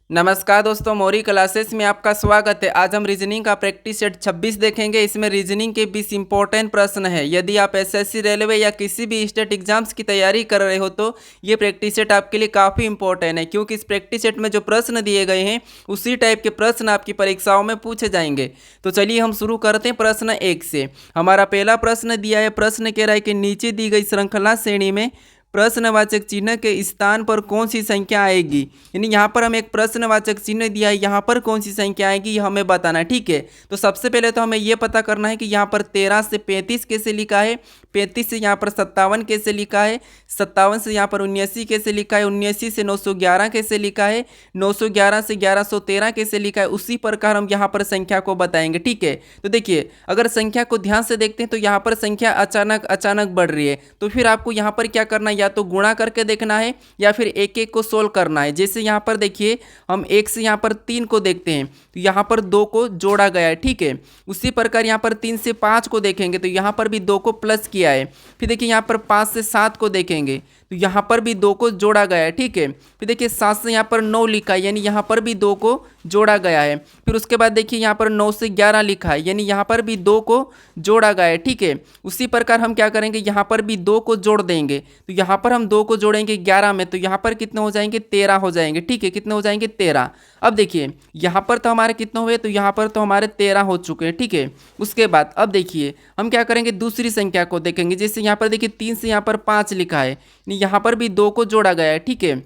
नमस्कार दोस्तों, मौरी क्लासेस में आपका स्वागत है। आज हम रीजनिंग का प्रैक्टिस सेट 26 देखेंगे। इसमें रीजनिंग के 20 इंपॉर्टेंट प्रश्न है। यदि आप एसएससी, रेलवे या किसी भी स्टेट एग्जाम्स की तैयारी कर रहे हो तो ये प्रैक्टिस सेट आपके लिए काफ़ी इंपॉर्टेंट है, क्योंकि इस प्रैक्टिस सेट में जो प्रश्न दिए गए हैं उसी टाइप के प्रश्न आपकी परीक्षाओं में पूछे जाएंगे। तो चलिए हम शुरू करते हैं प्रश्न 1 से। हमारा पहला प्रश्न दिया है, प्रश्न कह रहा है कि नीचे दी गई श्रृंखला श्रेणी में प्रश्नवाचक चिन्ह के स्थान पर कौन सी संख्या आएगी। यानी यहाँ पर हमें एक प्रश्नवाचक चिन्ह दिया है, यहाँ पर कौन सी संख्या आएगी ये हमें बताना है। ठीक है, तो सबसे पहले तो हमें ये पता करना है कि यहाँ पर 13 से 35 कैसे लिखा है, 35 से यहाँ पर 57 कैसे लिखा है, 57 से यहाँ पर 79 कैसे लिखा है, 79 से 911 कैसे लिखा है, 911 से 1113 कैसे लिखा है। उसी प्रकार हम यहाँ पर संख्या को बताएंगे। ठीक है, तो देखिए अगर संख्या को ध्यान से देखते हैं तो यहाँ पर संख्या अचानक अचानक बढ़ रही है, तो फिर आपको यहाँ पर क्या करना है, या तो गुणा करके देखना है या फिर एक एक को सोल्व करना है। जैसे यहाँ पर देखिए हम 1 से यहाँ पर 3 को देखते हैं तो यहाँ पर 2 को जोड़ा गया है। ठीक है, उसी प्रकार यहाँ पर 3 से 5 को देखेंगे तो यहाँ पर भी 2 को प्लस किया है। फिर देखिए यहाँ पर 5 से 7 को देखेंगे तो यहाँ पर भी 2 को जोड़ा गया है। ठीक है, फिर देखिए 7 से यहाँ पर 9 लिखा है, यानी यहाँ पर भी 2 को जोड़ा गया है। फिर उसके बाद देखिए यहाँ पर 9 से 11 लिखा है, यानी यहाँ पर भी 2 को जोड़ा गया है। ठीक है, उसी प्रकार हम क्या करेंगे, यहाँ पर भी 2 को जोड़ देंगे तो यहाँ पर हम 2 को जोड़ेंगे 11 में, तो यहाँ पर कितने हो जाएंगे, 13 हो जाएंगे। ठीक है, कितने हो जाएंगे, 13। अब देखिए यहाँ पर तो हमारे कितने हुए, तो यहाँ पर तो हमारे 13 हो चुके हैं। ठीक है, उसके बाद अब देखिए हम क्या करेंगे, दूसरी संख्या को देखेंगे। जैसे यहाँ पर देखिए 3 से यहाँ पर 5 लिखा है, यहाँ पर भी 2 को जोड़ा गया है। ठीक है,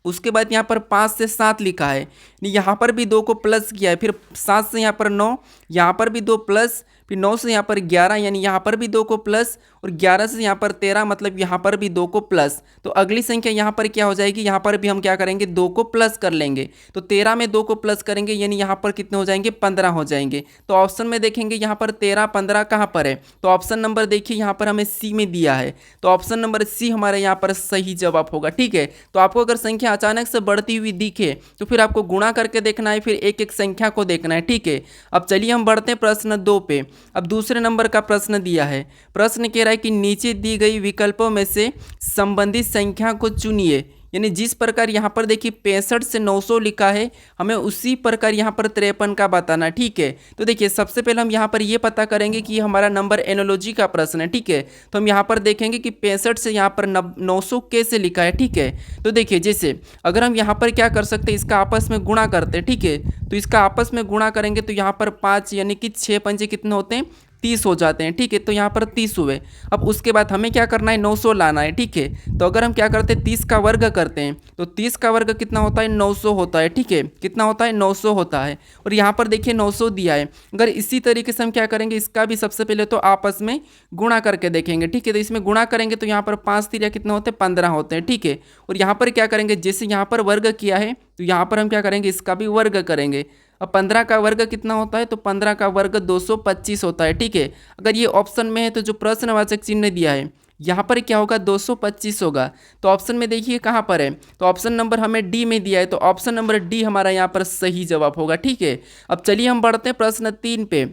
उसके बाद यहाँ पर 5 से 7 लिखा है, यहाँ पर भी 2 को प्लस किया है। फिर 7 से यहाँ पर 9, यहाँ पर भी 2 प्लस, फिर 9 से यहाँ पर 11, यानी यहाँ पर भी 2 को प्लस, और 11 से यहाँ पर 13, मतलब यहाँ पर भी 2 को प्लस। तो अगली संख्या यहाँ पर क्या हो जाएगी, यहाँ पर भी हम क्या करेंगे, 2 को प्लस कर लेंगे। तो 13 में 2 को प्लस करेंगे, यानी यहाँ पर कितने हो जाएंगे, 15 हो जाएंगे। तो ऑप्शन में देखेंगे यहाँ पर 13 15 कहाँ पर है, तो ऑप्शन नंबर देखिए यहाँ पर हमें सी में दिया है, तो ऑप्शन नंबर सी हमारे यहाँ पर सही जवाब होगा। ठीक है, तो आपको अगर संख्या अचानक से बढ़ती हुई दिखे तो फिर आपको गुणा करके देखना है, फिर एक एक संख्या को देखना है। ठीक है, अब चलिए हम बढ़ते हैं प्रश्न 2 पे। अब दूसरे नंबर का प्रश्न दिया है, प्रश्न कह रहा है कि नीचे दी गई विकल्पों में से संबंधित संख्या को चुनिए। यानी जिस प्रकार यहाँ पर देखिए 65 से 900 लिखा है, हमें उसी प्रकार यहाँ पर 53 का बताना। ठीक है, तो देखिए सबसे पहले हम यहाँ पर ये पता करेंगे कि हमारा नंबर एनोलॉजी का प्रश्न है। ठीक है, तो हम यहाँ पर देखेंगे कि 65 से यहाँ पर 900 कैसे लिखा है। ठीक है, तो देखिए जैसे अगर हम यहाँ पर क्या कर सकते हैं, इसका आपस में गुणा करते हैं। ठीक है, तो इसका आपस में गुणा करेंगे तो यहाँ पर 5 यानी कि 6 पंजे कितने होते हैं, 30 हो जाते हैं। ठीक है, तो यहाँ पर 30 हुए। अब उसके बाद हमें क्या करना है, 900 लाना है। ठीक है, तो अगर हम क्या करते हैं, 30 का वर्ग करते हैं तो 30 का वर्ग कितना होता है, 900 होता है। ठीक है, कितना होता है, 900 होता है। और यहाँ पर देखिए 900 दिया है। अगर इसी तरीके से हम क्या करेंगे, इसका भी सबसे पहले तो आपस में गुणा करके देखेंगे। ठीक है, तो इसमें गुणा करेंगे तो यहाँ पर 5 तिरिया कितने होते हैं, 15 होते हैं। ठीक है, और यहाँ पर क्या करेंगे, जैसे यहाँ पर वर्ग किया है तो यहाँ पर हम क्या करेंगे, इसका भी वर्ग करेंगे। अब 15 का वर्ग कितना होता है, तो 15 का वर्ग 225 होता है। ठीक है, अगर ये ऑप्शन में है तो जो प्रश्नवाचक चिन्ह दिया है यहाँ पर क्या होगा, 225 होगा। तो ऑप्शन में देखिए कहाँ पर है, तो ऑप्शन नंबर हमें डी में दिया है, तो ऑप्शन नंबर डी हमारा यहाँ पर सही जवाब होगा। ठीक है, अब चलिए हम बढ़ते हैं प्रश्न 3 पे।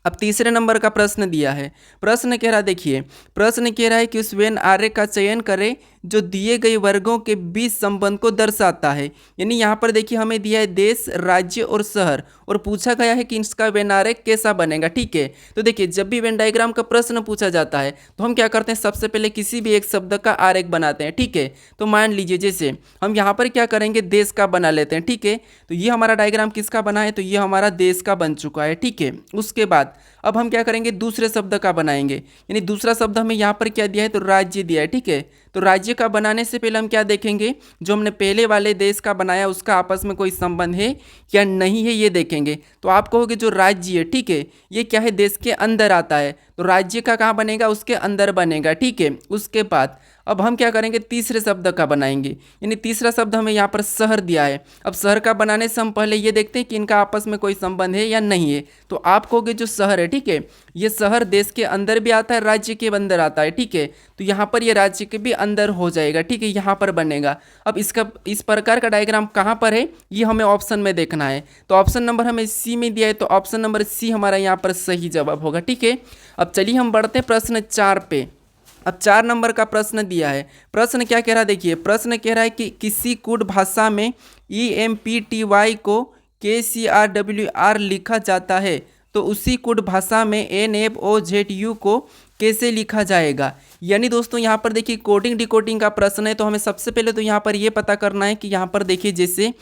अब तीसरे नंबर का प्रश्न दिया है, प्रश्न कह रहा देखिए, प्रश्न कह रहा है कि उस वेन आर्य का चयन करें जो दिए गए वर्गों के बीच संबंध को दर्शाता है। यानी यहाँ पर देखिए हमें दिया है देश, राज्य और शहर, और पूछा गया है कि इसका वेन आर्य कैसा बनेगा। ठीक है, तो देखिए जब भी वेन डायग्राम का प्रश्न पूछा जाता है तो हम क्या करते हैं, सबसे पहले किसी भी एक शब्द का आरेख बनाते हैं। ठीक है, तो मान लीजिए जैसे हम यहाँ पर क्या करेंगे, देश का बना लेते हैं। ठीक है, तो ये हमारा डायग्राम किसका बना है, तो ये हमारा देश का बन चुका है। ठीक है, उसके बाद अब हम क्या करेंगे, दूसरे शब्द का बनाएंगे। यानी दूसरा शब्द हमें यहाँ पर क्या दिया है, तो राज्य दिया है। ठीक है, तो राज्य का बनाने से पहले हम क्या देखेंगे, जो हमने पहले वाले देश का बनाया उसका आपस में कोई संबंध है या नहीं है ये देखेंगे। तो आप कहोगे जो राज्य है, ठीक है, ये क्या है, देश के अंदर आता है, तो राज्य का कहाँ बनेगा, उसके अंदर बनेगा। ठीक है, उसके बाद अब हम क्या करेंगे, तीसरे शब्द का बनाएंगे। यानी तीसरा शब्द हमें यहाँ पर शहर दिया है। अब शहर का बनाने से हम पहले ये देखते हैं कि इनका आपस में कोई संबंध है या नहीं है। तो आप कहोगे जो शहर है, ठीक है, ये शहर देश के अंदर भी आता है, राज्य के अंदर आता है। ठीक है, तो यहाँ पर ये राज्य के भी अंदर हो जाएगा। ठीक है, यहाँ पर बनेगा। अब इसका इस प्रकार का डायग्राम कहाँ पर है, ये हमें ऑप्शन में देखना है। तो ऑप्शन नंबर हमें सी में दिया है, तो ऑप्शन नंबर सी हमारा यहाँ पर सही जवाब होगा। ठीक है, अब चलिए हम बढ़ते हैं प्रश्न 4 पे। अब 4 नंबर का प्रश्न दिया है। प्रश्न क्या कह रहा है, देखिए प्रश्न कह रहा है कि किसी कूट भाषा में EMPTY को KCRWR लिखा जाता है, तो उसी कूट भाषा में NFOZU को कैसे लिखा जाएगा। यानी दोस्तों यहाँ पर देखिए कोडिंग डिकोडिंग का प्रश्न है, तो हमें सबसे पहले तो यहाँ पर ये पता करना है कि यहाँ पर देखिए जैसे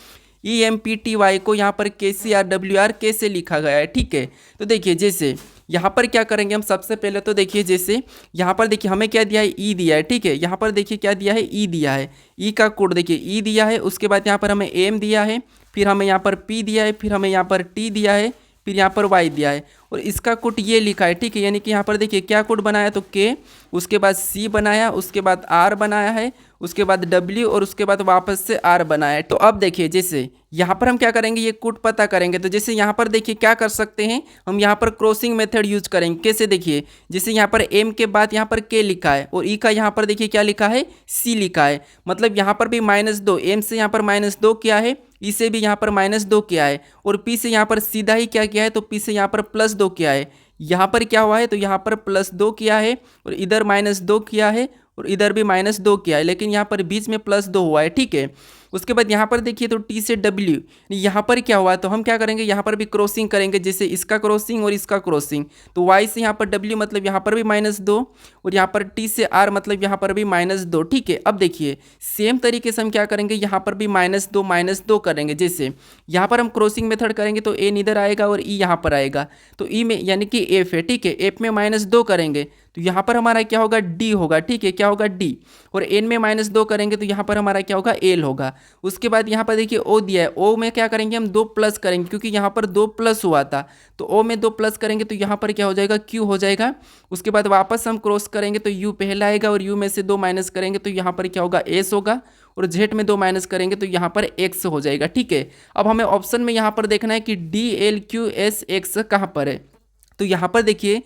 EMPTY को यहाँ पर KCRWR कैसे लिखा गया है। ठीक है, तो देखिए जैसे यहाँ पर क्या करेंगे हम, सबसे पहले तो देखिए जैसे यहाँ पर देखिए हमें क्या दिया है, ई दिया है। ठीक है, यहाँ पर देखिए क्या दिया है, ई दिया है। ई का कोड देखिए ई दिया है, उसके बाद यहाँ पर हमें एम दिया है, फिर हमें यहाँ पर पी दिया है, फिर हमें यहाँ पर टी दिया है, फिर यहाँ पर वाई दिया है, और इसका कोड ये लिखा है। ठीक है, यानी कि यहाँ पर देखिए क्या कोड बनाया, तो के, उसके बाद सी बनाया, उसके बाद आर बनाया है, उसके बाद डब्ल्यू, और उसके बाद वापस से आर बनाया है। तो अब देखिए जैसे यहाँ पर हम क्या करेंगे, ये कोड पता करेंगे। तो जैसे यहाँ पर देखिए क्या कर सकते हैं हम, यहाँ पर क्रॉसिंग मेथड यूज करेंगे। कैसे, देखिए जैसे यहाँ पर एम के बाद यहाँ पर के लिखा है, और ई का यहाँ पर देखिए क्या लिखा है, सी लिखा है, मतलब यहाँ पर भी -2, एम से यहाँ पर -2 किया है, ई से भी यहाँ पर -2 किया है, और पी से यहाँ पर सीधा ही क्या किया है, तो पी से यहाँ पर +2 किया है। यहाँ पर क्या हुआ है, तो यहाँ पर +2 किया है, और इधर -2 किया है, और इधर भी -2 किया है, लेकिन यहाँ पर बीच में +2 हुआ है। ठीक है, उसके बाद यहाँ पर देखिए तो टी से डब्ल्यू, यहाँ पर क्या हुआ, तो हम क्या करेंगे, यहाँ पर भी क्रॉसिंग करेंगे, जैसे इसका क्रॉसिंग और इसका क्रॉसिंग। तो वाई से यहाँ पर डब्ल्यू मतलब यहाँ पर भी -2, और यहाँ पर टी से आर मतलब यहाँ पर भी -2। ठीक है, अब देखिए सेम तरीके से हम क्या करेंगे, यहाँ पर भी -2 करेंगे। जैसे यहाँ पर हम क्रॉसिंग मेथड करेंगे तो एन इधर आएगा और ई यहाँ पर आएगा, तो ई में यानी कि एफ है। ठीक है, एफ में -2 करेंगे तो यहाँ पर हमारा क्या होगा, डी होगा। ठीक है, क्या होगा, डी, और एन में -2 करेंगे तो यहाँ पर हमारा क्या होगा, एल होगा। उसके बाद यहाँ पर देखिए ओ दिया है, ओ में क्या करेंगे हम, 2 प्लस करेंगे, क्योंकि यहाँ पर 2 प्लस हुआ था, तो ओ में 2 प्लस करेंगे तो यहाँ पर क्या हो जाएगा, क्यू हो जाएगा। उसके बाद वापस हम क्रॉस करेंगे तो यू पहला आएगा, और यू में से 2 माइनस करेंगे तो यहाँ पर क्या होगा, एस होगा, और जेड में 2 माइनस करेंगे तो यहाँ पर एक्स हो जाएगा। ठीक है, अब हमें ऑप्शन में यहाँ पर देखना है कि DLQSX कहाँ पर है। तो यहाँ पर देखिए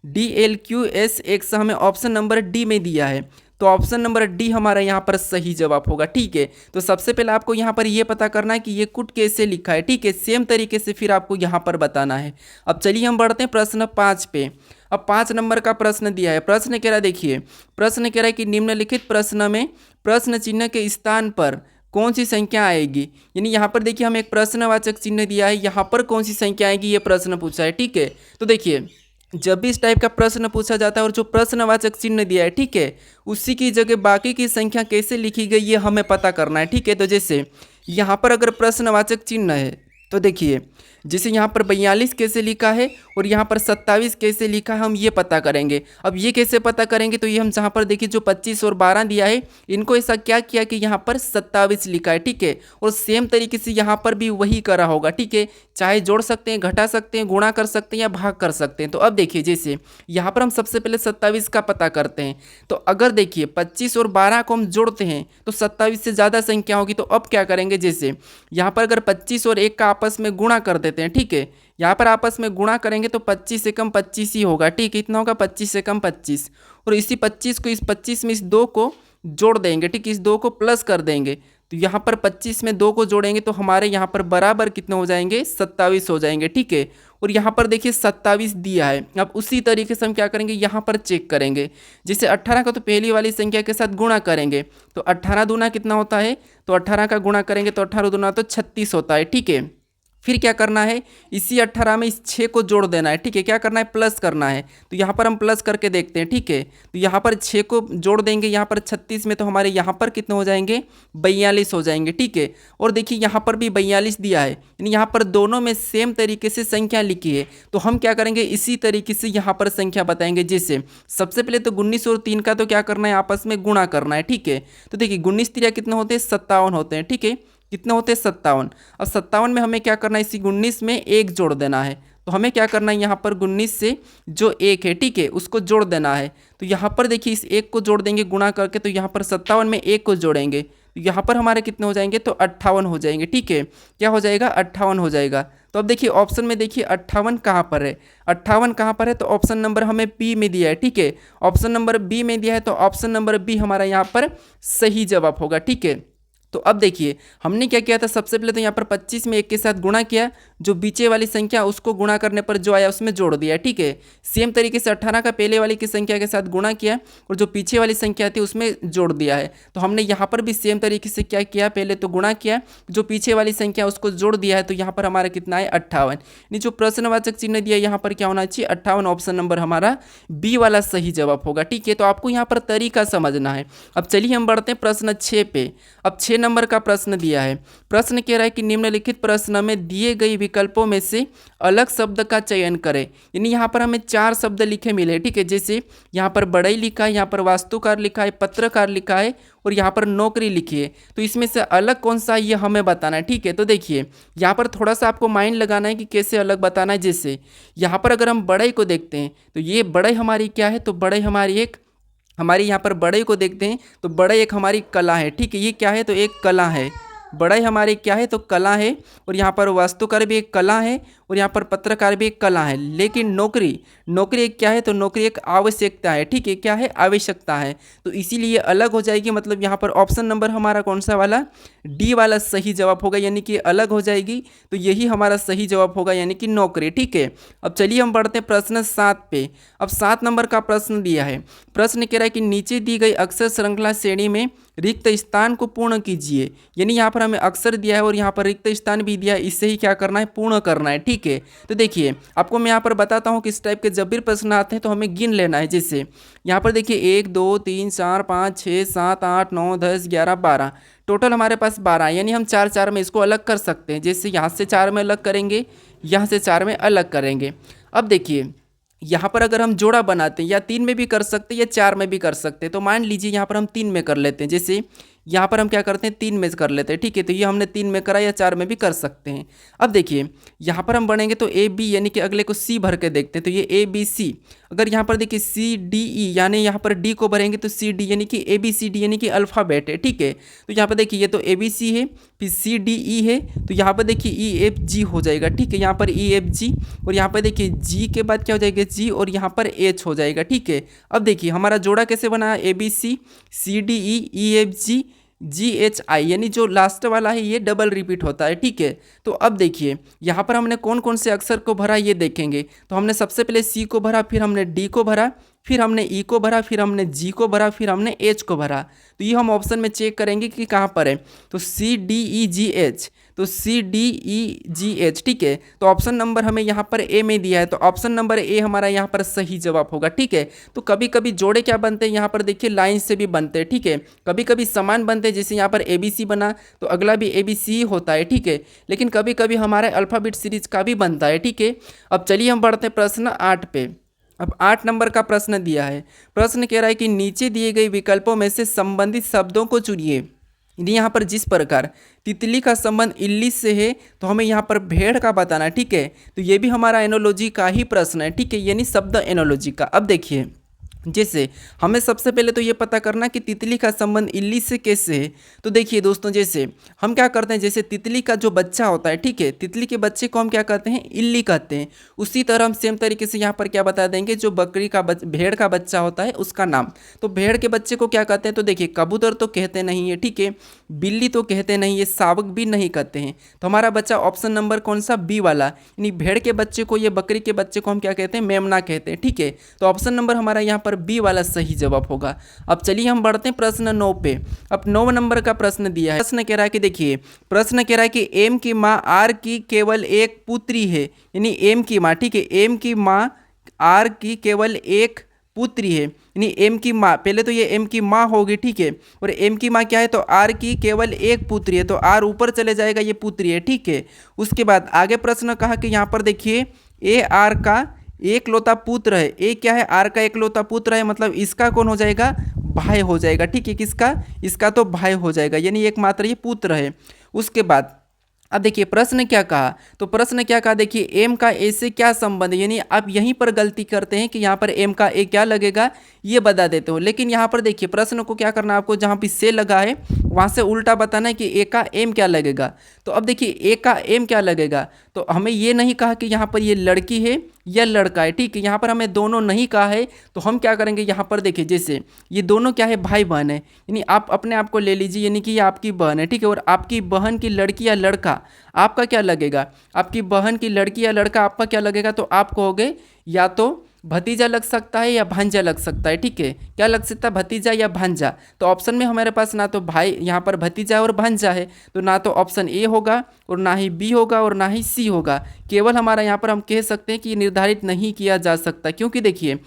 DLQSX हमें ऑप्शन नंबर डी में दिया है, तो ऑप्शन नंबर डी हमारा यहाँ पर सही जवाब होगा। ठीक है, तो सबसे पहले आपको यहाँ पर ये पता करना है कि ये कुट कैसे लिखा है। ठीक है, सेम तरीके से फिर आपको यहाँ पर बताना है। अब चलिए हम बढ़ते हैं प्रश्न 5 पे। अब 5 नंबर का प्रश्न दिया है। प्रश्न कह रहा है, देखिए प्रश्न कह रहा है कि निम्नलिखित प्रश्न में प्रश्न चिन्ह के स्थान पर कौन सी संख्या आएगी। यानी यहाँ पर देखिए हमें एक प्रश्नवाचक चिन्ह दिया है, यहाँ पर कौन सी संख्या आएगी ये प्रश्न पूछा है। ठीक है, तो देखिए जब भी इस टाइप का प्रश्न पूछा जाता है और जो प्रश्नवाचक चिन्ह दिया है, ठीक है, उसी की जगह बाकी की संख्या कैसे लिखी गई ये हमें पता करना है। ठीक है, तो जैसे यहाँ पर अगर प्रश्नवाचक चिन्ह है तो देखिए जैसे यहाँ पर 42 कैसे लिखा है और यहाँ पर 27 कैसे लिखा है, हम ये पता करेंगे। अब ये कैसे पता करेंगे, तो ये हम जहाँ पर देखिए जो 25 और 12 दिया है, इनको ऐसा क्या किया कि यहाँ पर 27 लिखा है। ठीक है, और सेम तरीके से यहाँ पर भी वही करा होगा। ठीक है, चाहे जोड़ सकते हैं, घटा सकते हैं, गुणा कर सकते हैं या भाग कर सकते हैं। तो अब देखिए जैसे यहाँ पर हम सबसे पहले 27 का पता करते हैं, तो अगर देखिए 25 और 12 को हम जोड़ते हैं तो 27 से ज़्यादा संख्या होगी। तो अब क्या करेंगे, जैसे यहाँ पर अगर 25 और 1 का आपस में गुणा कर देते हैं, ठीक है, यहाँ पर आपस में गुणा करेंगे तो 25 से कम 25 ही होगा। ठीक है, कितना होगा, 25 से कम 25, और इसी 25 को इस 25 में इस 2 को जोड़ देंगे। ठीक, इस 2 को प्लस कर देंगे, तो यहाँ पर 25 में 2 को जोड़ेंगे तो हमारे यहाँ पर बराबर कितने हो जाएंगे, 27 हो जाएंगे। ठीक है, और यहाँ पर देखिए 27 दिया है। अब उसी तरीके से हम क्या करेंगे, यहाँ पर चेक करेंगे। जैसे 18 का तो पहली वाली संख्या के साथ गुणा करेंगे, तो 18 दूना कितना होता है, तो 18 का गुणा करेंगे तो 18 दूना तो 36 होता है। ठीक है, फिर क्या करना है, इसी 18 में इस 6 को जोड़ देना है। ठीक है, क्या करना है, प्लस करना है। तो यहाँ पर हम प्लस करके देखते हैं। ठीक है, तो यहाँ पर 6 को जोड़ देंगे यहाँ पर 36 में, तो हमारे यहाँ पर कितने हो जाएंगे, 42 हो जाएंगे। ठीक है, और देखिए यहाँ पर भी 42 दिया है, यानी यहाँ पर दोनों में सेम तरीके से संख्या लिखी है। तो हम क्या करेंगे, इसी तरीके से यहाँ पर संख्या बताएंगे। जैसे सबसे पहले तो 19 और 3 का तो क्या करना है, आपस में गुणा करना है। ठीक है, तो देखिए 19 3 कितने होते हैं, 57 होते हैं। ठीक है, कितने होते हैं, 57। अब 57 में हमें क्या करना है, इसी 19 में 1 जोड़ देना है। तो हमें क्या करना है, यहाँ पर 19 से जो 1 है, ठीक है, उसको जोड़ देना है। तो यहाँ पर देखिए इस 1 को जोड़ देंगे गुणा करके, तो यहाँ पर 57 में 1 को जोड़ेंगे तो यहाँ पर हमारे कितने हो जाएंगे, तो 58 हो जाएंगे। ठीक है, क्या हो जाएगा, 58 हो जाएगा। तो अब देखिए ऑप्शन में देखिए 58 कहाँ पर है, 58 कहाँ पर है, तो ऑप्शन नंबर हमें बी में दिया है। ठीक है, ऑप्शन नंबर बी में दिया है, तो ऑप्शन नंबर बी हमारा यहाँ पर सही जवाब होगा। ठीक है, तो अब देखिए हमने क्या किया था, सबसे पहले तो यहाँ पर 25 में 1 के साथ गुणा किया, जो पीछे वाली संख्या उसको गुणा करने पर जो आया उसमें जोड़ दिया, ठीक है। सेम तरीके से 18 का पहले वाली की संख्या के साथ गुणा किया और जो पीछे वाली संख्या थी उसमें जोड़ दिया है। तो हमने यहाँ पर भी सेम तरीके से क्या किया, पहले तो गुणा किया, जो पीछे वाली संख्या उसको जोड़ दिया है। तो यहाँ पर हमारा कितना है 58, यानी जो प्रश्नवाचक चिन्ह दिया यहाँ पर क्या होना चाहिए 58। ऑप्शन नंबर हमारा बी वाला सही जवाब होगा, ठीक है। तो आपको यहाँ पर तरीका समझना है। अब चलिए हम बढ़ते हैं प्रश्न 6 पे। अब 6 नंबर का प्रश्न दिया है। प्रश्न कह रहा है कि निम्नलिखित प्रश्न में दिए गए विकल्पों में से अलग शब्द का चयन करें। यानी यहाँ पर हमें 4 शब्द लिखे मिले, ठीक है। जैसे यहाँ पर बढ़ई लिखा है, यहाँ पर वास्तुकार लिखा है, पत्रकार लिखा है और यहाँ पर नौकरी लिखी है। तो इसमें से अलग कौन सा ये हमें बताना है, ठीक है। तो देखिए यहाँ पर थोड़ा सा आपको माइंड लगाना है कि कैसे अलग बताना है। जैसे यहाँ पर अगर हम बढ़ई को देखते हैं तो ये बढ़ई हमारी क्या है, तो बढ़ई हमारी यहाँ पर बढ़ई को देखते हैं तो बढ़ई एक हमारी कला है, ठीक है। ये क्या है, तो एक कला है। बढ़ई हमारी क्या है, तो कला है। और यहाँ पर वास्तुकार भी एक कला है और यहाँ पर पत्रकार भी एक कला है। लेकिन नौकरी एक क्या है, तो नौकरी एक आवश्यकता है, ठीक है। क्या है, आवश्यकता है। तो इसीलिए अलग हो जाएगी, मतलब यहाँ पर ऑप्शन नंबर हमारा कौन सा वाला, डी वाला सही जवाब होगा, यानी कि अलग हो जाएगी। तो यही हमारा सही जवाब होगा, यानी कि नौकरी, ठीक है। अब चलिए हम बढ़ते हैं प्रश्न 7 पे। अब 7 नंबर का प्रश्न दिया है। प्रश्न कह रहा है कि नीचे दी गई अक्षर श्रृंखला श्रेणी में रिक्त स्थान को पूर्ण कीजिए। यानी यहाँ पर हमें अक्षर दिया है और यहाँ पर रिक्त स्थान भी दिया है, इससे ही क्या करना है, पूर्ण करना है, ठीक है। तो देखिए आपको मैं यहाँ पर बताता हूँ कि इस टाइप के जब भी प्रश्न आते हैं तो हमें गिन लेना है। जैसे यहाँ पर देखिए 1 2 3 4 5 6 7 8 9 10 11 12, टोटल हमारे पास 12, यानी हम 4 4 में इसको अलग कर सकते हैं। जैसे यहाँ से 4 में अलग करेंगे, यहाँ से 4 में अलग करेंगे। अब देखिए यहाँ पर अगर हम जोड़ा बनाते हैं या 3 में भी कर सकते हैं या 4 में भी कर सकते हैं। तो मान लीजिए यहाँ पर हम 3 में कर लेते हैं। जैसे यहाँ पर हम क्या करते हैं, 3 में कर लेते हैं, ठीक है। तो ये हमने 3 में करा या 4 में भी कर सकते हैं। अब देखिए यहाँ पर हम बढ़ेंगे तो ए बी, यानी कि अगले को सी भर के देखते हैं। तो ये ए बी सी, अगर यहाँ पर देखिए सी डी ई, यानी यहाँ पर डी को भरेंगे तो सी डी, यानी कि ए बी सी डी, यानी कि अल्फ़ाबेट है, ठीक है। तो यहाँ पर देखिए ये तो ए बी सी है, फिर सी डी ई है, तो यहाँ पर देखिए ई एफ जी हो जाएगा, ठीक है। यहाँ पर ई एफ जी और यहाँ पर देखिए जी के बाद क्या हो जाएगा, जी, और यहाँ पर एच हो जाएगा, ठीक है। अब देखिए हमारा जोड़ा कैसे बना, A B C D E F G G H I, यानी जो लास्ट वाला है ये डबल रिपीट होता है, ठीक है। तो अब देखिए यहाँ पर हमने कौन कौन से अक्षर को भरा ये देखेंगे। तो हमने सबसे पहले सी को भरा, फिर हमने डी को भरा, फिर हमने ई को भरा, फिर हमने जी को भरा, फिर हमने एच को भरा। तो ये हम ऑप्शन में चेक करेंगे कि कहाँ पर है। तो सी डी ई जी एच, तो सी डी ई जी एच, ठीक है। तो ऑप्शन नंबर हमें यहाँ पर ए में दिया है, तो ऑप्शन नंबर ए हमारा यहाँ पर सही जवाब होगा, ठीक है। तो कभी कभी जोड़े क्या बनते हैं, यहाँ पर देखिए लाइन से भी बनते हैं, ठीक है। कभी कभी समान बनते हैं, जैसे यहाँ पर ए बी सी बना तो अगला भी ए बी सी होता है, ठीक है। लेकिन कभी कभी हमारे अल्फ़ाबेट सीरीज का भी बनता है, ठीक है। अब चलिए हम बढ़ते हैं प्रश्न 8 पे। अब 8 नंबर का प्रश्न दिया है। प्रश्न कह रहा है कि नीचे दिए गए विकल्पों में से संबंधित शब्दों को चुनिए। यदि यहाँ पर जिस प्रकार तितली का संबंध इल्ली से है तो हमें यहाँ पर भेड़ का बताना है, ठीक है। तो ये भी हमारा एनोलॉजी का ही प्रश्न है, ठीक है, यानी शब्द एनोलॉजी का। अब देखिए जैसे हमें सबसे पहले तो ये पता करना कि तितली का संबंध इल्ली से कैसे है। तो देखिए दोस्तों, जैसे हम क्या करते हैं, जैसे तितली का जो बच्चा होता है, ठीक है, तितली के बच्चे को हम क्या कहते हैं, इल्ली कहते हैं। उसी तरह हम सेम तरीके से यहाँ पर क्या बता देंगे, जो बकरी का भेड़ का बच्चा होता है उसका नाम। तो भेड़ के बच्चे को क्या कहते हैं, तो देखिए कबूतर तो कहते नहीं है, ठीक है, बिल्ली तो कहते नहीं है, शावक भी नहीं कहते हैं। तो हमारा बच्चा ऑप्शन नंबर कौन सा, बी वाला, यानी भेड़ के बच्चे को, ये बकरी के बच्चे को हम क्या कहते हैं, मेमना कहते हैं, ठीक है। तो ऑप्शन नंबर हमारा यहाँ पर बी वाला सही जवाब होगा। अब चलिए हम बढ़ते हैं प्रश्न 9 पे। अब 9 नंबर का प्रश्न दिया है। प्रश्न कह रहा है कि देखिए, प्रश्न कह रहा है कि एम की माँ आर की केवल एक पुत्री है, यानी एम की माँ, ठीक है, एम की माँ आर की केवल एक पुत्री है, यानी एम की माँ, पहले तो ये एम की माँ होगी, ठीक है, और एम की माँ क्या है, तो आर की केवल एक पुत्री है, तो आर ऊपर चले जाएगा, ये पुत्री है, ठीक है। उसके बाद आगे प्रश्न कहा कि यहाँ पर देखिए ए आर का एक लौता पुत्र है, ए क्या है, आर का एक लौता पुत्र है, मतलब इसका कौन हो जाएगा, भाई हो जाएगा, ठीक है। किसका, इसका तो भाई हो जाएगा, यानी एकमात्र ये पुत्र है। उसके बाद अब देखिए प्रश्न क्या कहा, तो प्रश्न क्या कहा, देखिए एम का ए से क्या संबंध है, यानी आप यहीं पर गलती करते हैं कि यहाँ पर एम का ए क्या लगेगा ये बता देते हो। लेकिन यहाँ पर देखिए प्रश्न को क्या करना है आपको, जहाँ पे से लगा है वहाँ से उल्टा बताना है कि ए का एम क्या लगेगा। तो अब देखिए ए का एम क्या लगेगा, तो हमें ये नहीं कहा कि यहाँ पर ये लड़की है या लड़का है, ठीक है। यहाँ पर हमें दोनों नहीं कहा है तो हम क्या करेंगे, यहाँ पर देखिए जैसे ये दोनों क्या है, भाई बहन है, यानी आप अपने आप को ले लीजिए, यानी कि ये आपकी बहन है, ठीक है। और आपकी बहन की लड़की या लड़का आपका क्या लगेगा, आपकी बहन की लड़की या लड़का आपका क्या लगेगा, तो आप कहोगे या तो भतीजा लग सकता है या भांजा लग सकता है, ठीक है। क्या लग सकता है, भतीजा या भांजा। तो ऑप्शन में हमारे पास ना तो भाई यहाँ पर भतीजा और भांजा है, तो ना तो ऑप्शन ए होगा और ना ही बी होगा और ना ही सी होगा। केवल हमारा यहाँ पर हम कह सकते हैं कि निर्धारित नहीं किया जा सकता, क्योंकि देखिए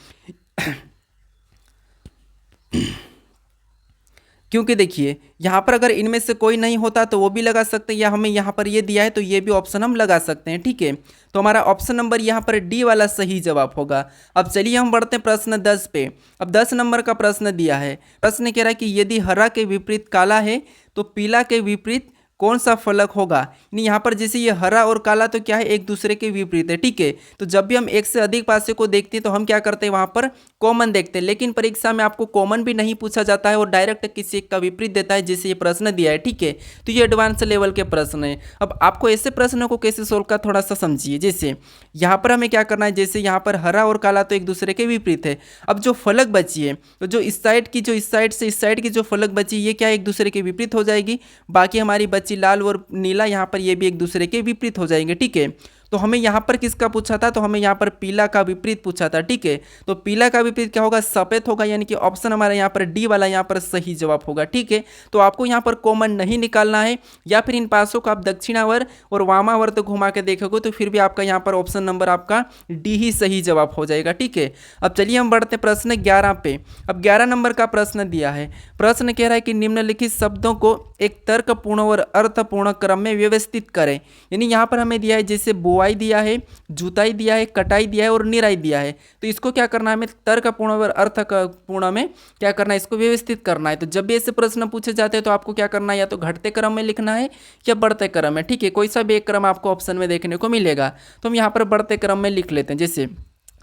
यहाँ पर अगर इनमें से कोई नहीं होता तो वो भी लगा सकते हैं, या हमें यहाँ पर ये दिया है तो ये भी ऑप्शन हम लगा सकते हैं, ठीक है। तो हमारा ऑप्शन नंबर यहाँ पर डी वाला सही जवाब होगा। अब चलिए हम बढ़ते हैं प्रश्न 10 पे। अब 10 नंबर का प्रश्न दिया है। प्रश्न कह रहा है कि यदि हरा के विपरीत काला है तो पीला के विपरीत कौन सा फलक होगा। यानी यहाँ पर जैसे ये हरा और काला तो क्या है, एक दूसरे के विपरीत है, ठीक है। तो जब भी हम एक से अधिक पासे को देखते हैं तो हम क्या करते हैं, वहाँ पर कॉमन देखते हैं। लेकिन परीक्षा में आपको कॉमन भी नहीं पूछा जाता है और डायरेक्ट किसी एक का विपरीत देता है, जैसे ये प्रश्न दिया है, ठीक है। तो ये एडवांस लेवल के प्रश्न है। अब आपको ऐसे प्रश्नों को कैसे सोल्व का थोड़ा सा समझिए। जैसे यहाँ पर हमें क्या करना है, जैसे यहाँ पर हरा और काला तो एक दूसरे के विपरीत है। अब जो फलक बची है, तो जो इस साइड से इस साइड की जो फलक बची, ये क्या एक दूसरे के विपरीत हो जाएगी। बाकी हमारी लाल और नीला, यहाँ पर ये भी एक दूसरे के विपरीत हो जाएंगे, ठीक है। तो हमें यहाँ पर किसका पूछा था, तो हमें यहाँ पर पीला का विपरीत पूछा था, ठीक है। तो पीला का विपरीत क्या होगा, सफेद होगा, यानी कि ऑप्शन हमारा यहाँ पर डी वाला यहाँ पर सही जवाब होगा, ठीक है। तो आपको यहाँ पर कॉमन नहीं निकालना है, या फिर इन पासों को आप दक्षिणावर्त और वामावर्त घुमा के देखोगे तो फिर भी आपका यहाँ पर ऑप्शन नंबर आपका डी ही सही जवाब हो जाएगा, ठीक है। अब चलिए हम बढ़ते प्रश्न 11 पे। अब 11 नंबर का प्रश्न दिया है। प्रश्न कह रहा है कि निम्नलिखित शब्दों को एक तर्कपूर्ण और अर्थपूर्ण क्रम में व्यवस्थित करें। यानी यहाँ पर हमें दिया है जैसे बुआई दिया है, जुताई दिया है, कटाई दिया है और निराई दिया है। तो इसको क्या करना है, हमें तर्कपूर्ण और अर्थपूर्ण में क्या करना है, इसको व्यवस्थित करना है। तो जब भी ऐसे प्रश्न पूछे जाते हैं तो आपको क्या करना है, या तो घटते क्रम में लिखना है या बढ़ते क्रम में, ठीक है। कोई सा भी एक क्रम आपको ऑप्शन में देखने को मिलेगा। तो हम यहाँ पर बढ़ते क्रम में लिख लेते हैं। जैसे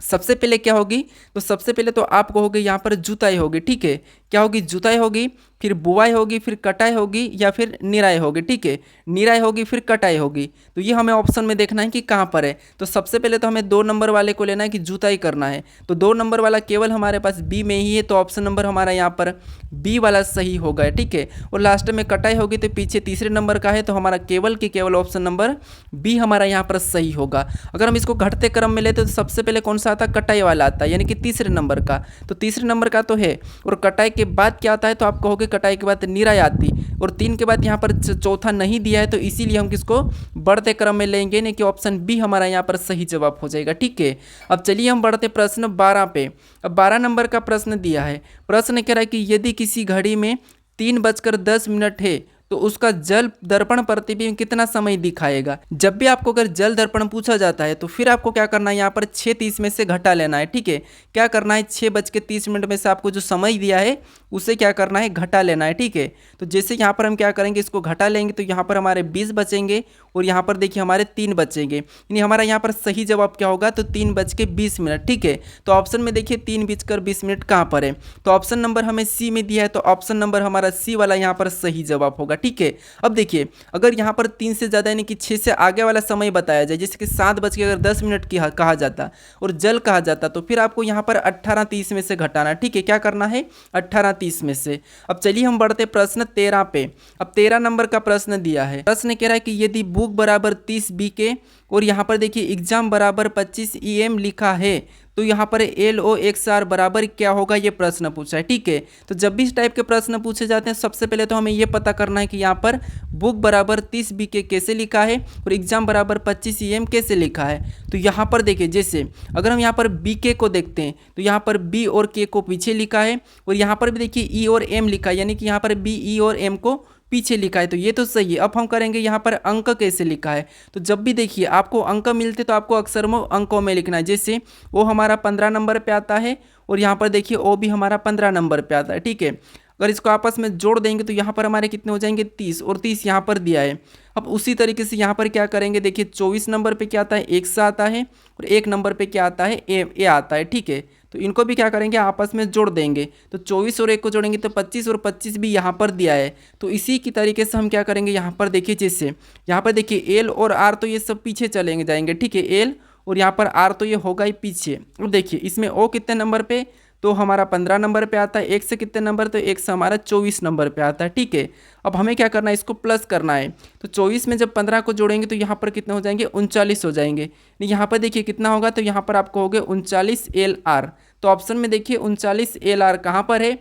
सबसे पहले क्या होगी, तो सबसे पहले तो आप कहोगे यहाँ पर जुताई होगी, ठीक है। क्या होगी, जुताई होगी, फिर बुआई होगी, फिर कटाई होगी, या फिर निराई होगी, ठीक है। निराई होगी फिर कटाई होगी। तो ये हमें ऑप्शन में देखना है कि कहाँ पर है। तो सबसे पहले तो हमें 2 नंबर वाले को लेना है कि जुताई करना है। तो 2 नंबर वाला केवल हमारे पास बी में ही है, तो ऑप्शन नंबर हमारा यहाँ पर बी वाला सही होगा, ठीक है। और लास्ट में कटाई होगी तो पीछे तीसरे नंबर का है, तो हमारा केवल ऑप्शन नंबर बी हमारा यहाँ पर सही होगा। अगर हम इसको घटते क्रम में लेते तो सबसे पहले कौन सा आता है, कटाई वाला आता है, यानी कि तीसरे नंबर का। तो तीसरे नंबर का तो है, और कटाई के बाद क्या आता है, तो आप कहोगे कटाई के बाद निराई आती, और 3 के बाद यहाँ पर चौथा नहीं दिया है, तो इसीलिए हम किसको बढ़ते क्रम में लेंगे, नहीं कि ऑप्शन बी हमारा यहाँ पर सही जवाब हो जाएगा, ठीक है। अब चलिए हम बढ़ते प्रश्न 12 पे। अब 12 नंबर का प्रश्न दिया है। प्रश्न कह रहा है कि यदि किसी घड़ी में 3:10 है तो उसका जल दर्पण प्रतिबिंब कितना समय दिखाएगा। जब भी आपको अगर जल दर्पण पूछा जाता है तो फिर आपको क्या करना है, यहाँ पर 6:30 में से घटा लेना है, ठीक है। क्या करना है, 6:30 में से आपको जो समय दिया है उसे क्या करना है, घटा लेना है, ठीक है। तो जैसे यहाँ पर हम क्या करेंगे, इसको घटा लेंगे तो यहाँ पर हमारे 20 बचेंगे, और यहाँ पर देखिए हमारे 3 बचेंगे। यानी हमारा यहाँ पर सही जवाब क्या होगा, तो 3:20, ठीक है। तो ऑप्शन में देखिए 3:20 कहाँ पर है, तो ऑप्शन नंबर हमें सी में दिया है, तो ऑप्शन नंबर हमारा सी वाला यहाँ पर सही जवाब होगा, ठीक है। अब देखिए अगर यहाँ पर 3 से ज़्यादा यानी कि 6 से आगे वाला समय बताया जाए, जैसे कि 7:10 की कहा जाता और जल कहा जाता, तो फिर आपको यहाँ पर 18:30 में से घटाना, ठीक है। क्या करना है, 18:30 में से। अब चलिए हम बढ़ते प्रश्न 13 पे। अब 13 नंबर का प्रश्न दिया है। प्रश्न कह रहा है कि यदि बुक बराबर 30 BK और यहाँ पर देखिए एग्जाम बराबर 25 EM लिखा है, तो यहाँ पर LOXR बराबर क्या होगा, ये प्रश्न पूछा है, ठीक है। तो जब भी इस टाइप के प्रश्न पूछे जाते हैं सबसे पहले तो हमें ये पता करना है कि यहाँ पर बुक बराबर 30 BK कैसे लिखा है और एग्जाम बराबर 25 EM कैसे लिखा है। तो यहाँ पर देखिए जैसे अगर हम यहाँ पर BK को देखते हैं तो यहाँ पर B और K को पीछे लिखा है, और यहाँ पर भी देखिए E और M लिखा है, यानी कि यहाँ पर B, E और M को पीछे लिखा है, तो ये तो सही है। अब हम करेंगे यहाँ पर अंक कैसे लिखा है। तो जब भी देखिए आपको अंक मिलते तो आपको अक्सर में अंकों में लिखना है। जैसे वो हमारा 15 नंबर पे आता है, और यहाँ पर देखिए ओ भी हमारा 15 नंबर पे आता है, ठीक है। अगर इसको आपस में जोड़ देंगे तो यहाँ पर हमारे कितने हो जाएंगे, 30, और 30 यहाँ पर दिया है। अब उसी तरीके से यहाँ पर क्या करेंगे, देखिए 24 नंबर पे क्या आता है, 1 आता है, और 1 नंबर पे क्या आता है, ए आता है, ठीक है। तो इनको भी क्या करेंगे, आपस में जोड़ देंगे, तो 24 और 1 को जोड़ेंगे तो 25, और 25 भी यहाँ पर दिया है। तो इसी की तरीके से हम क्या करेंगे, यहाँ पर देखिए जैसे यहाँ पर देखिए एल और आर, तो ये सब पीछे चलेंगे जाएंगे, ठीक है। एल और यहाँ पर आर तो ये होगा ही पीछे। अब देखिए इसमें ओ कितने नंबर पे, तो हमारा 15 नंबर पे आता है। एक से कितने नंबर, तो एक से हमारा 24 नंबर पे आता है। ठीक है, अब हमें क्या करना है, इसको प्लस करना है। तो 24 में जब 15 को जोड़ेंगे तो यहाँ पर कितने हो जाएंगे, 39 हो जाएंगे। यहाँ पर देखिए कितना होगा, तो यहाँ पर आपको हो गए 39 LR। तो ऑप्शन में देखिए 39 LR कहाँ पर है,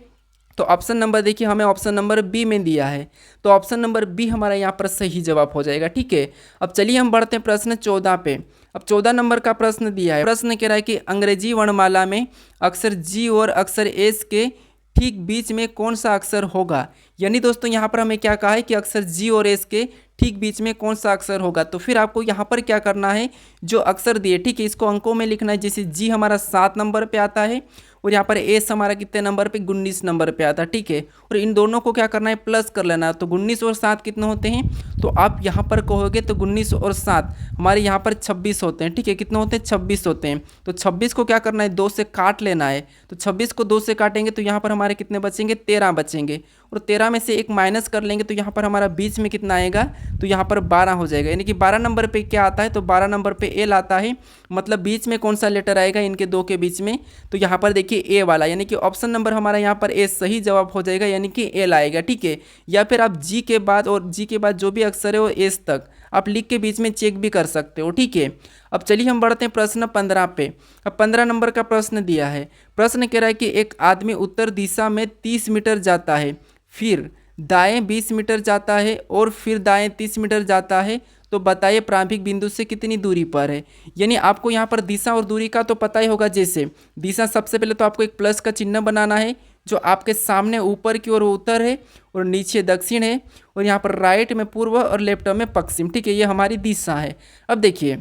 तो ऑप्शन नंबर देखिए हमें ऑप्शन नंबर बी में दिया है, तो ऑप्शन नंबर बी हमारा यहाँ पर सही जवाब हो जाएगा। ठीक है, अब चलिए हम बढ़ते हैं प्रश्न 14 पे। अब 14 नंबर का प्रश्न दिया है। प्रश्न कह रहा है कि अंग्रेजी वर्णमाला में अक्षर जी और अक्षर एस के ठीक बीच में कौन सा अक्षर होगा। यानी दोस्तों यहाँ पर हमें क्या कहा है कि अक्षर जी और एस के ठीक बीच में कौन सा अक्षर होगा। तो फिर आपको यहाँ पर क्या करना है, जो अक्षर दिए, ठीक है, इसको अंकों में लिखना है। जैसे जी हमारा 7 नंबर पे आता है और यहाँ पर एस हमारा कितने नंबर पे, 19 नंबर पे आता है। ठीक है, और इन दोनों को क्या करना है, प्लस कर लेना है। तो 19 और 7 कितने होते हैं, तो आप यहाँ पर कहोगे तो 19 और 7 हमारे यहाँ पर 26 होते हैं। ठीक है, कितने होते हैं, 26 होते हैं। तो 26 को क्या करना है, 2 से काट लेना है। तो 26 को 2 से काटेंगे तो यहाँ पर हमारे कितने बचेंगे, 13 बचेंगे। और 13 में से एक माइनस कर लेंगे तो यहाँ पर हमारा बीच में कितना आएगा, तो यहाँ पर 12 हो जाएगा। यानी कि 12 नंबर पे क्या आता है, तो 12 नंबर पे एल आता है। मतलब बीच में कौन सा लेटर आएगा इनके दो के बीच में, तो यहाँ पर देखिए ए वाला, यानी कि ऑप्शन नंबर हमारा यहाँ पर ए सही जवाब हो जाएगा, यानी कि एल आएगा। ठीक है, या फिर आप जी के बाद और जी के बाद जो भी अक्षर है वो एस तक आप लिख के बीच में चेक भी कर सकते हो। ठीक है, अब चलिए हम बढ़ते हैं प्रश्न 15 पे। अब 15 नंबर का प्रश्न दिया है। प्रश्न कह रहा है कि एक आदमी उत्तर दिशा में 30 मीटर जाता है, फिर दाएं 20 मीटर जाता है और फिर दाएं 30 मीटर जाता है, तो बताइए प्रारंभिक बिंदु से कितनी दूरी पर है। यानी आपको यहाँ पर दिशा और दूरी का तो पता ही होगा। जैसे दिशा, सबसे पहले तो आपको एक प्लस का चिन्ह बनाना है, जो आपके सामने ऊपर की ओर उत्तर है और नीचे दक्षिण है, और यहाँ पर राइट में पूर्व और लेफ्ट में पश्चिम। ठीक है, ये हमारी दिशा है। अब देखिए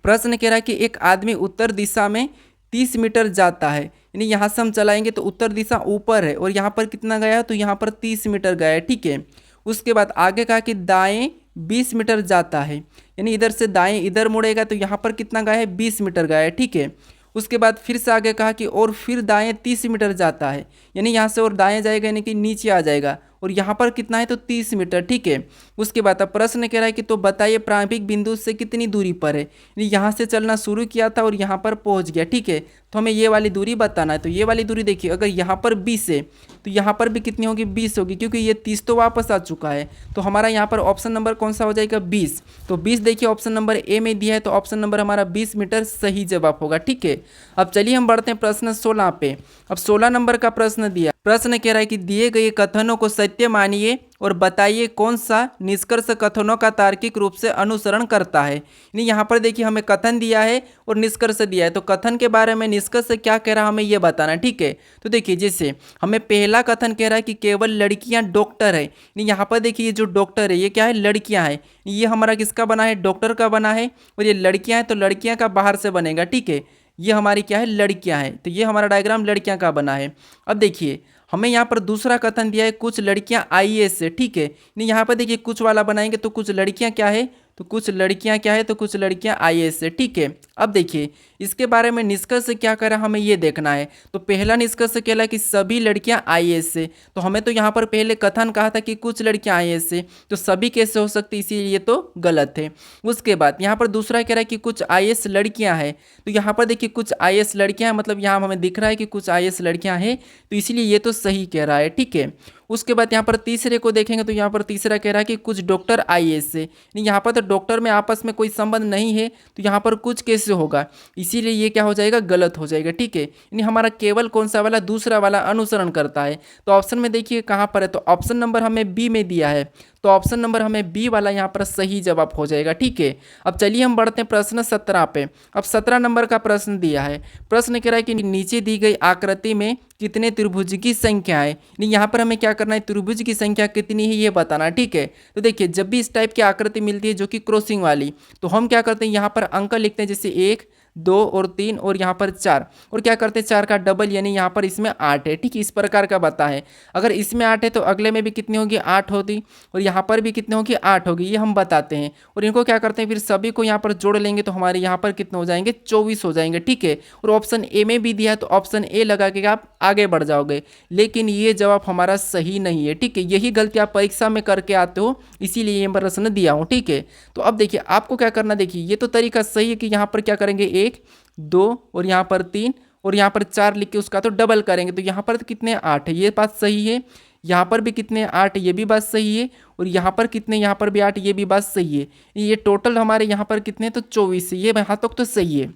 प्रश्न कह रहा है कि एक आदमी उत्तर दिशा में 30 मीटर जाता है, यानी यहाँ से हम चलाएंगे तो उत्तर दिशा ऊपर है और यहाँ पर कितना गया है, तो यहाँ पर 30 मीटर गया है। ठीक है, उसके बाद आगे कहा कि दाएं 20 मीटर जाता है, यानी इधर से दाएं इधर मुड़ेगा तो यहाँ पर कितना गया है, 20 मीटर गया है। ठीक है, उसके बाद फिर से आगे कहा कि और फिर दाएं 30 मीटर जाता है, यानी यहाँ से और दाएं जाएगा यानी कि नीचे आ जाएगा, और यहाँ पर कितना है, तो 30 मीटर। ठीक है, उसके बाद अब प्रश्न कह रहा है कि तो बताइए प्रारंभिक बिंदु से कितनी दूरी पर है। यानी यहाँ से चलना शुरू किया था और यहाँ पर पहुँच गया। ठीक है, तो हमें ये वाली दूरी बताना है। तो ये वाली दूरी देखिए, अगर यहाँ पर 20 है तो यहाँ पर भी कितनी होगी, 20 होगी, क्योंकि ये 30 तो वापस आ चुका है। तो हमारा यहाँ पर ऑप्शन नंबर कौन सा हो जाएगा, 20। तो 20 देखिए ऑप्शन नंबर ए में दिया है, तो ऑप्शन नंबर हमारा 20 मीटर सही जवाब होगा। ठीक है, अब चलिए हम बढ़ते हैं प्रश्न 16 पे। अब 16 नंबर का प्रश्न दिया। प्रश्न कह रहा है कि दिए गए कथनों को सत्य मानिए और बताइए कौन सा निष्कर्ष कथनों का तार्किक रूप से अनुसरण करता है। यानी यहाँ पर देखिए हमें कथन दिया है और निष्कर्ष दिया है, तो कथन के बारे में निष्कर्ष क्या कह रहा है हमें ये बताना है। ठीक है, तो देखिए जैसे हमें पहला कथन कह रहा है कि केवल लड़कियां डॉक्टर है। यानी यहाँ पर देखिए ये जो डॉक्टर है ये क्या है, लड़कियां है। ये हमारा किसका बना है, डॉक्टर का बना है, और ये लड़कियां हैं तो लड़कियां का बाहर से बनेगा। ठीक है, ये हमारी क्या है, लड़कियां हैं, तो ये हमारा डायग्राम लड़कियां का बना है। अब देखिए हमें यहाँ पर दूसरा कथन दिया है, कुछ लड़कियां आईएएस से। ठीक है, नहीं यहाँ पर देखिए कुछ वाला बनाएंगे तो कुछ लड़कियां क्या है, तो कुछ लड़कियां क्या है, तो कुछ लड़कियां आईएएस से। ठीक है, अब देखिए इसके बारे में निष्कर्ष क्या कर रहा है हमें ये देखना है। तो पहला निष्कर्ष कहला कि सभी लड़कियां आईएएस से, तो हमें तो यहाँ पर पहले कथन कहा था कि कुछ लड़कियां आईएएस से, तो सभी कैसे हो सकती, इसीलिए ये तो गलत है। उसके बाद यहाँ पर दूसरा कह रहा है कि कुछ आईएएस लड़कियां हैं, तो यहाँ पर देखिए कुछ आईएएस लड़कियां हैं, मतलब यहाँ हमें दिख रहा है कि कुछ आईएएस लड़कियां हैं, तो इसलिए ये तो सही कह रहा है। ठीक है, उसके बाद यहाँ पर तीसरे को देखेंगे तो यहाँ पर तीसरा कह रहा है कि कुछ डॉक्टर आईएएस से। नहीं यहाँ पर तो डॉक्टर में आपस में कोई संबंध नहीं है, तो यहाँ पर कुछ कैसे होगा, इसीलिए ये क्या हो जाएगा, गलत हो जाएगा। ठीक है, यानी हमारा केवल कौन सा वाला, दूसरा वाला अनुसरण करता है। तो ऑप्शन में देखिए कहाँ पर है, तो ऑप्शन नंबर हमें बी में दिया है, तो ऑप्शन नंबर हमें बी वाला यहाँ पर सही जवाब हो जाएगा। ठीक है, अब चलिए हम बढ़ते हैं प्रश्न 17 पे। अब 17 नंबर का प्रश्न दिया है। प्रश्न कह रहा है कि नीचे दी गई आकृति में कितने त्रिभुज की संख्या है। यहाँ पर हमें क्या करना है, त्रिभुज की संख्या कितनी है ये बताना। ठीक है, तो देखिए जब भी इस टाइप की आकृति मिलती है जो कि क्रॉसिंग वाली, तो हम क्या करते हैं यहाँ पर अंक लिखते हैं, जैसे 1 2 और 3 और यहाँ पर 4 और क्या करते हैं 4 का डबल यानी यहाँ पर इसमें 8 है। ठीक है, इस प्रकार का बता है। अगर इसमें 8 है तो अगले में भी कितनी होगी 8 होगी और यहाँ पर भी कितनी होगी 8 होगी, ये हम बताते हैं। और इनको क्या करते हैं फिर सभी को यहाँ पर जोड़ लेंगे तो हमारे यहाँ पर कितने हो जाएंगे 24 हो जाएंगे। ठीक है, और ऑप्शन ए में भी दिया है तो ऑप्शन ए लगा के आप आगे बढ़ जाओगे, लेकिन ये जवाब हमारा सही नहीं है। ठीक है, यही गलती आप परीक्षा में करके आते हो, इसीलिए ये प्रश्न दिया हूँ। ठीक है, तो अब देखिए आपको क्या करना, देखिए ये तो तरीका सही है कि यहाँ पर क्या करेंगे 1 2 और यहाँ पर 3 और यहाँ पर 4 लिख के उसका तो डबल करेंगे तो यहाँ पर कितने 8 है, ये बात सही है। यहाँ पर भी कितने 8 ये भी बात सही है और यहाँ पर कितने यहाँ पर भी 8 ये भी बात सही है। ये टोटल हमारे यहाँ पर कितने तो 24 है, ये यहाँ तक तो सही है।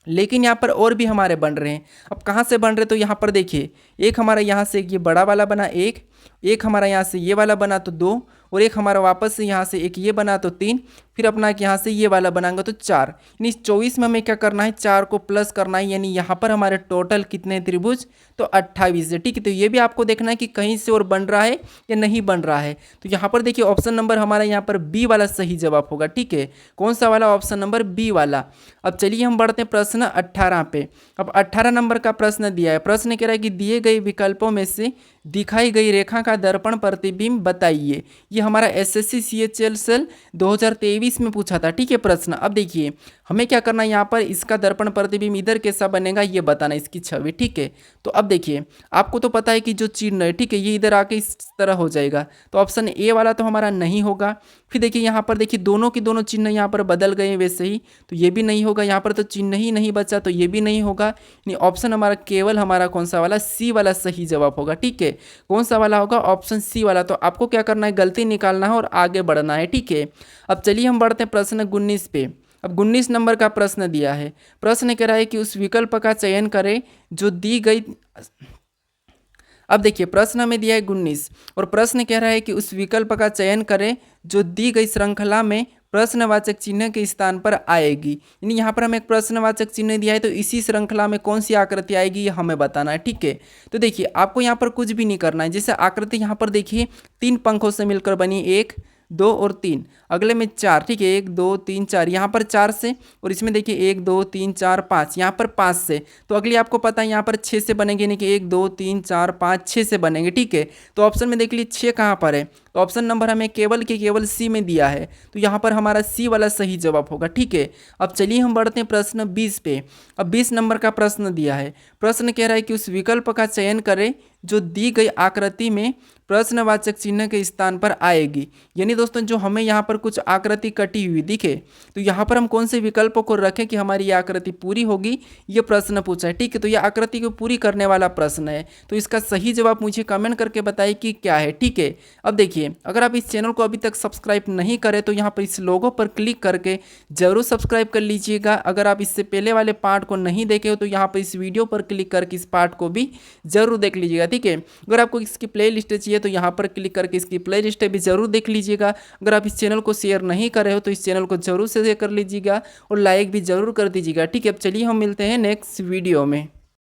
लेकिन यहाँ पर और भी हमारे बन रहे हैं। अब कहाँ से बन रहे तो यहाँ पर देखिए एक हमारा यहाँ से ये बड़ा वाला बना एक हमारा यहाँ से ये वाला बना तो 2 और एक हमारा वापस से यहाँ से एक ये बना तो 3, फिर अपना यहाँ से ये वाला बनाएंगे तो 4। यानी 24 में हमें क्या करना है 4 को प्लस करना है, यानी यहाँ पर हमारे टोटल कितने त्रिभुज तो 28 है। ठीक है, तो ये भी आपको देखना है कि कहीं से और बन रहा है या नहीं बन रहा है। तो यहाँ पर देखिए ऑप्शन नंबर हमारा यहाँ पर बी वाला सही जवाब होगा। ठीक है, कौन सा वाला ऑप्शन नंबर बी वाला। अब चलिए हम बढ़ते हैं प्रश्न 18 पे। अब 18 नंबर का प्रश्न दिया है। प्रश्न कह रहा है कि दिए गए विकल्पों में से दिखाई गई रेखा का दर्पण प्रतिबिंब बताइए। ये हमारा एसएससी सीएचएल सेल 2023 में पूछा था। ठीक है प्रश्न। अब देखिए हमें क्या करना है यहाँ पर इसका दर्पण प्रतिबिंब इधर कैसा बनेगा ये बताना इसकी छवि। ठीक है, तो अब देखिए आपको तो पता है कि जो चिन्ह है ठीक है ये इधर आके इस तरह हो जाएगा, तो ऑप्शन ए वाला तो हमारा नहीं होगा। फिर देखिए यहाँ पर देखिए दोनों के दोनों चिन्ह यहाँ पर बदल गए वैसे ही, तो ये भी नहीं होगा। यहाँ पर तो चिन्ह ही नहीं बचा तो ये भी नहीं होगा। यानी ऑप्शन हमारा केवल हमारा कौन सा वाला सी वाला सही जवाब होगा। ठीक है, कौन सा वाला होगा ऑप्शन सी वाला। तो आपको क्या करना है गलती निकालना है और आगे बढ़ना है। ठीक है, अब चलिए हम बढ़ते हैं प्रश्न 19 पे। अब 19 नंबर का प्रश्न दिया है। प्रश्न कह रहा है कि उस विकल्प का चयन करें जो दी गई। अब देखिए प्रश्न में दिया है 19 और प्रश्न कह रहा है कि उस विकल्प का चयन करें जो दी गई श्रृंखला में प्रश्नवाचक चिन्ह के स्थान पर आएगी। यानी यहाँ पर हमें एक प्रश्नवाचक चिन्ह दिया है तो इसी श्रृंखला में कौन सी आकृति आएगी ये हमें बताना है। ठीक है, तो देखिए आपको यहाँ पर कुछ भी नहीं करना है। जैसे आकृति यहाँ पर देखिए 3 पंखों से मिलकर बनी 1 2 और 3, अगले में 4। ठीक है, 1 2 3 4, यहाँ पर 4 से और इसमें देखिए 1 2 3 4 5, यहाँ पर 5 से। तो अगली आपको पता है यहाँ पर 6 से बनेंगे, यानी कि 1 2 3 4 5 6 से बनेंगे। ठीक है, तो ऑप्शन में देख लीजिए 6 कहाँ पर है, तो ऑप्शन नंबर हमें केवल के केवल सी में दिया है, तो यहाँ पर हमारा सी वाला सही जवाब होगा। ठीक है, अब चलिए हम बढ़ते हैं प्रश्न 20 पे। अब 20 नंबर का प्रश्न दिया है। प्रश्न कह रहा है कि उस विकल्प का चयन करें जो दी गई आकृति में प्रश्नवाचक चिन्ह के स्थान पर आएगी। यानी दोस्तों जो हमें यहाँ पर कुछ आकृति कटी हुई दिखे तो यहाँ पर हम कौन से विकल्पों को रखें कि हमारी ये आकृति पूरी होगी, ये प्रश्न पूछा है। ठीक है, तो ये आकृति को पूरी करने वाला प्रश्न है, तो इसका सही जवाब मुझे कमेंट करके बताइए कि क्या है। ठीक है, अब देखिए अगर आप इस चैनल को अभी तक सब्सक्राइब नहीं करें तो यहाँ पर इस लोगो पर क्लिक करके जरूर सब्सक्राइब कर लीजिएगा। अगर आप इससे पहले वाले पार्ट को नहीं देखे हो तो यहाँ पर इस वीडियो पर क्लिक करके इस पार्ट को भी जरूर देख लीजिएगा। ठीक है, अगर आपको इसकी प्ले लिस्ट चाहिए तो यहाँ पर क्लिक करके इसकी प्ले लिस्ट भी जरूर देख लीजिएगा। अगर आप इस चैनल को शेयर नहीं कर रहे हो तो इस चैनल को जरूर से शेयर कर लीजिएगा और लाइक भी जरूर कर दीजिएगा। ठीक है, अब चलिए हम मिलते हैं नेक्स्ट वीडियो में।